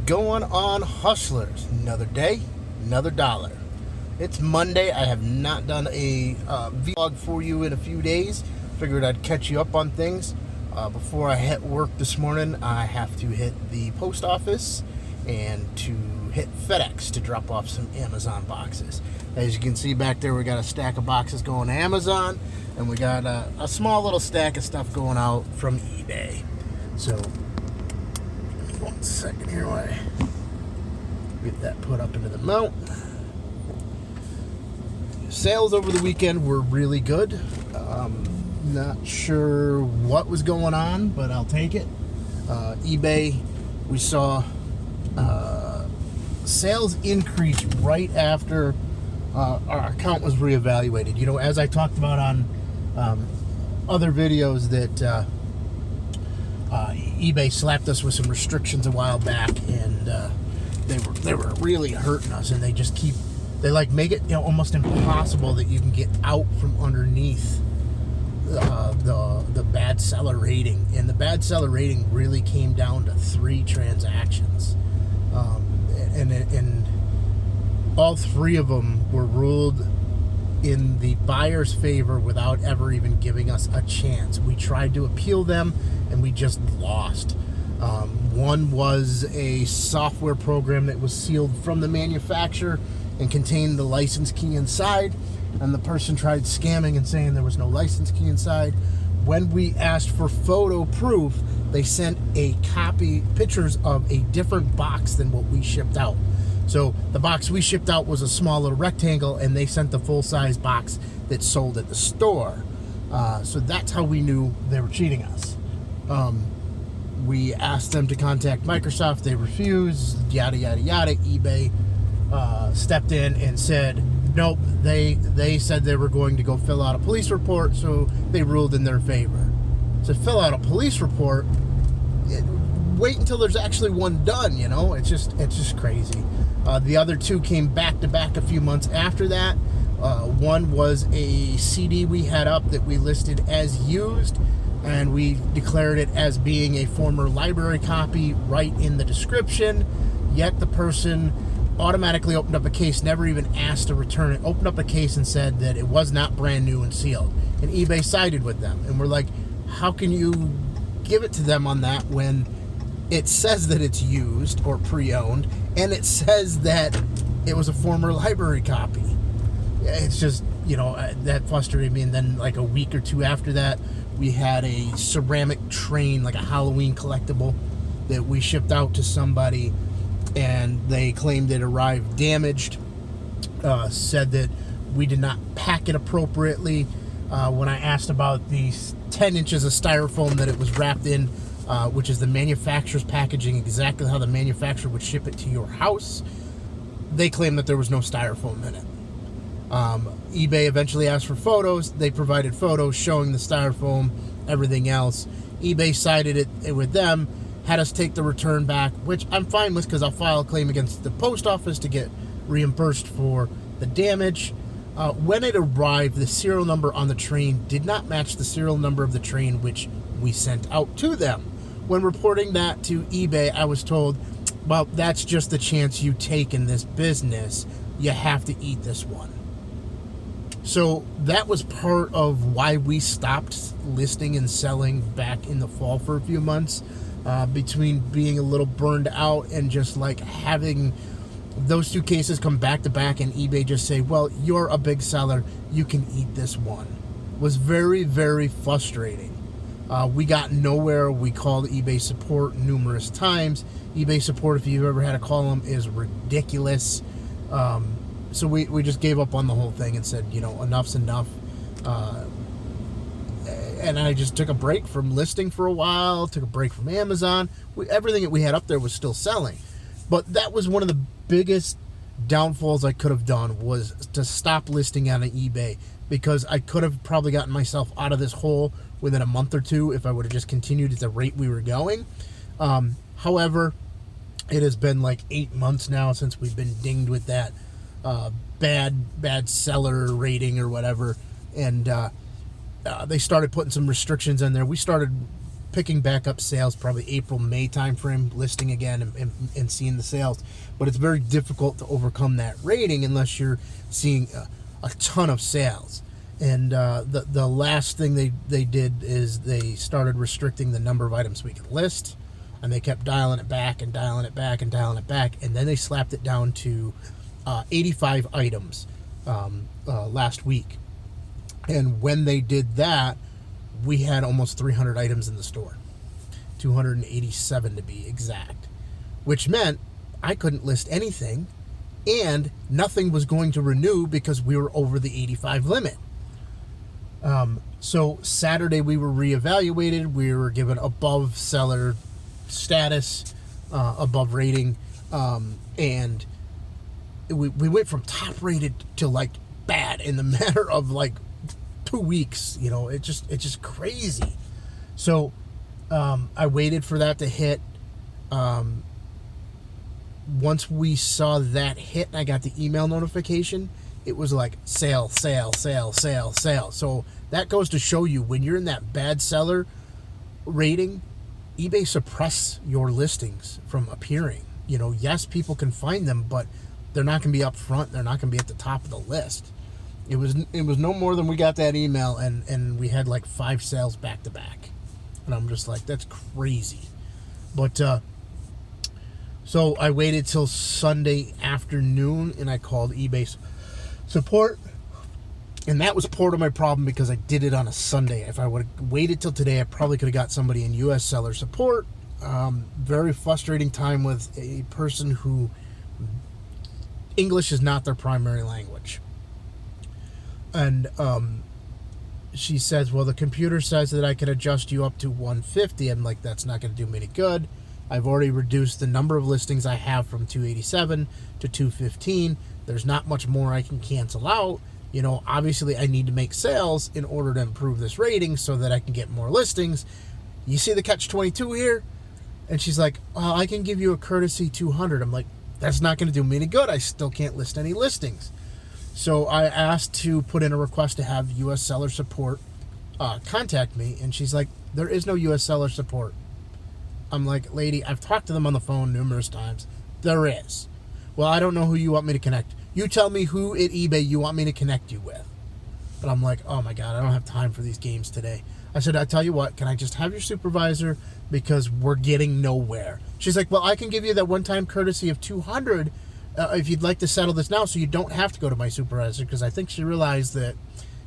going on, hustlers? Another day, another dollar. It's Monday. I have not done a vlog for you in a few days. Figured I'd catch you up on things. Before I hit work this morning, I have to hit the post office and to hit FedEx to drop off some Amazon boxes. As you can see back there, we got a stack of boxes going to Amazon, and we got a small little stack of stuff going out from eBay. So, give me 1 second here while I get that put up into the mount. Sales over the weekend were really good. Not sure what was going on, but I'll take it. eBay, we saw sales increase right after our account was reevaluated. You know, as I talked about on other videos, that eBay slapped us with some restrictions a while back, and they were really hurting us, and they like make it, you know, almost impossible that you can get out from underneath the bad seller rating. And the bad seller rating really came down to 3 transactions, and all 3 of them were ruled in the buyer's favor without ever even giving us a chance. We tried to appeal them, and we just lost. One was a software program that was sealed from the manufacturer and contained the license key inside, and the person tried scamming and saying there was no license key inside. When we asked for photo proof, they sent pictures of a different box than what we shipped out. So the box we shipped out was a small little rectangle, and they sent the full-size box that sold at the store. So that's how we knew they were cheating us. We asked them to contact Microsoft. They refused, yada, yada, yada. eBay stepped in and said, nope, they said they were going to go fill out a police report, so they ruled in their favor. So fill out a police report, wait until there's actually one done, you know? It's just crazy. The other 2 came back to back a few months after that. One was a CD we had up that we listed as used, and we declared it as being a former library copy right in the description, yet the person automatically opened up a case, never even asked to return it, opened up a case and said that it was not brand new and sealed. And eBay sided with them. And we're like, how can you give it to them on that when it says that it's used or pre-owned, and it says that it was a former library copy? It's just, you know, that frustrated me. And then like a week or 2 after that, we had a ceramic train, like a Halloween collectible, that we shipped out to somebody, and they claimed it arrived damaged, said that we did not pack it appropriately. When I asked about the 10 inches of styrofoam that it was wrapped in, which is the manufacturer's packaging, exactly how the manufacturer would ship it to your house, they claimed that there was no styrofoam in it. eBay eventually asked for photos. They provided photos showing the styrofoam, everything else. eBay sided it with them, had us take the return back, which I'm fine with because I'll file a claim against the post office to get reimbursed for the damage. When it arrived, the serial number on the train did not match the serial number of the train which we sent out to them. When reporting that to eBay, I was told, well, that's just the chance you take in this business. You have to eat this one. So that was part of why we stopped listing and selling back in the fall for a few months. Between being a little burned out and just like having those 2 cases come back to back, and eBay just say, well, you're a big seller, you can eat this one, was very, very frustrating. We got nowhere. We called eBay support numerous times. eBay support, if you've ever had to call them, is ridiculous. So we just gave up on the whole thing and said, you know, enough's enough. And I just took a break from listing for a while, took a break from Amazon. Everything that we had up there was still selling. But that was one of the biggest downfalls I could have done, was to stop listing on eBay, because I could have probably gotten myself out of this hole within a month or 2 if I would have just continued at the rate we were going. However, it has been like 8 months now since we've been dinged with that bad seller rating or whatever, and they started putting some restrictions in there. We started picking back up sales probably April, May timeframe, listing again and seeing the sales. But it's very difficult to overcome that rating unless you're seeing a ton of sales. And the last thing they did is they started restricting the number of items we could list, and they kept dialing it back and dialing it back and dialing it back, and then they slapped it down to 85 items last week. And when they did that, we had almost 300 items in the store, 287 to be exact, which meant I couldn't list anything, and nothing was going to renew because we were over the 85 limit. So Saturday we were reevaluated. We were given above seller status, above rating, and we went from top rated to like bad in the matter of like 2 weeks. You know, it's just crazy. So I waited for that to hit. Once we saw that hit and I got the email notification, it was like sale, sale, sale, sale, sale. So that goes to show you, when you're in that bad seller rating, eBay suppress your listings from appearing. You know, yes, people can find them, but they're not going to be up front. They're not going to be at the top of the list. It was no more than we got that email, and we had like 5 sales back to back. And I'm just like, that's crazy. But so I waited till Sunday afternoon, and I called eBay's support. And that was part of my problem because I did it on a Sunday. If I would have waited till today, I probably could have got somebody in U.S. seller support. Very frustrating time with a person who English is not their primary language. And she says, well, the computer says that I can adjust you up to 150. I'm like, that's not going to do me any good. I've already reduced the number of listings I have from 287 to 215. There's not much more I can cancel out. You know, obviously I need to make sales in order to improve this rating so that I can get more listings. You see the catch-22 here? And she's like, oh, I can give you a courtesy 200. I'm like, that's not going to do me any good. I still can't list any listings. So I asked to put in a request to have U.S. seller support contact me. And she's like, there is no U.S. seller support. I'm like, lady, I've talked to them on the phone numerous times. There is. Well, I don't know who you want me to connect. You tell me who at eBay you want me to connect you with. But I'm like, oh my God, I don't have time for these games today. I said, I tell you what, can I just have your supervisor, because we're getting nowhere. She's like, well, I can give you that one-time courtesy of 200 if you'd like to settle this now so you don't have to go to my supervisor, because I think she realized that,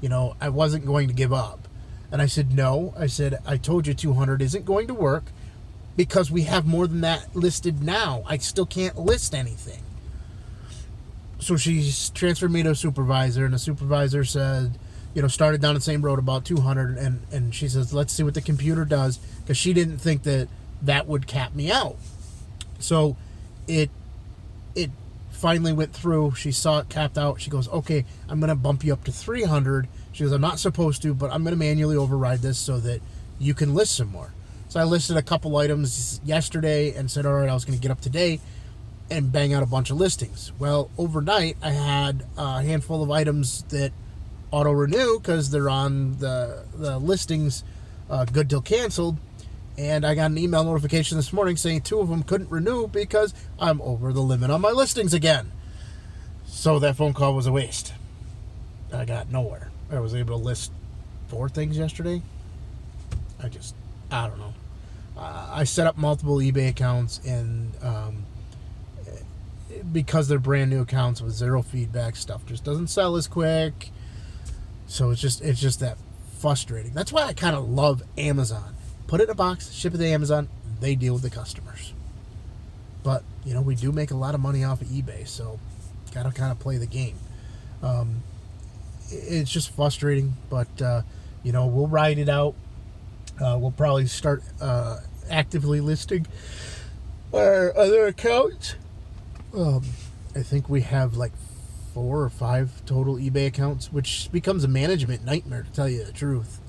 you know, I wasn't going to give up. And I said, no. I said, I told you 200 isn't going to work because we have more than that listed now. I still can't list anything. So she's transferred me to a supervisor, and the supervisor said, you know, started down the same road about 200, and she says, let's see what the computer does, because she didn't think that would cap me out. So it finally went through. She saw it capped out. She goes, okay, I'm going to bump you up to 300. She goes, I'm not supposed to, but I'm going to manually override this so that you can list some more. So I listed a couple items yesterday and said, all right, I was going to get up today and bang out a bunch of listings. Well, overnight, I had a handful of items that auto-renew because they're on the listings good till canceled. And I got an email notification this morning saying 2 of them couldn't renew because I'm over the limit on my listings again. So that phone call was a waste. I got nowhere. I was able to list 4 things yesterday. I don't know. I set up multiple eBay accounts, and because they're brand new accounts with 0 feedback, stuff just doesn't sell as quick. So it's just that frustrating. That's why I kind of love Amazon. Put it in a box, ship it to Amazon, they deal with the customers. But, you know, we do make a lot of money off of eBay, so got to kind of play the game. It's just frustrating, but, you know, we'll ride it out. We'll probably start actively listing our other accounts. I think we have like 4 or 5 total eBay accounts, which becomes a management nightmare, to tell you the truth.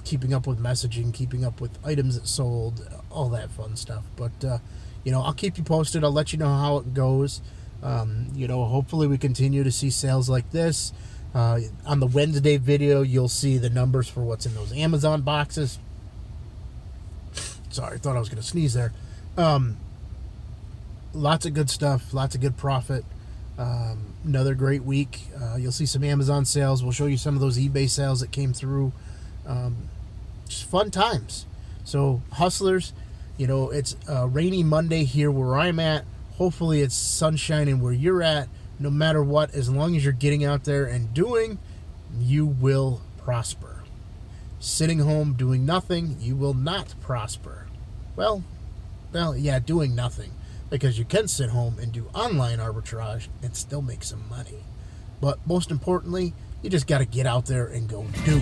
Keeping up with messaging, keeping up with items that sold, all that fun stuff. But, you know, I'll keep you posted. I'll let you know how it goes. You know, hopefully we continue to see sales like this. On the Wednesday video, you'll see the numbers for what's in those Amazon boxes. Sorry, thought I was going to sneeze there. Lots of good stuff, lots of good profit. Another great week. You'll see some Amazon sales. We'll show you some of those eBay sales that came through. Just fun times. So hustlers, it's a rainy Monday here where I'm at. Hopefully it's sunshine where you're at. No matter what, as long as you're getting out there and doing, you will prosper. Sitting home doing nothing, you will not prosper. Well, yeah, doing nothing. Because you can sit home and do online arbitrage and still make some money. But most importantly, you just got to get out there and go do.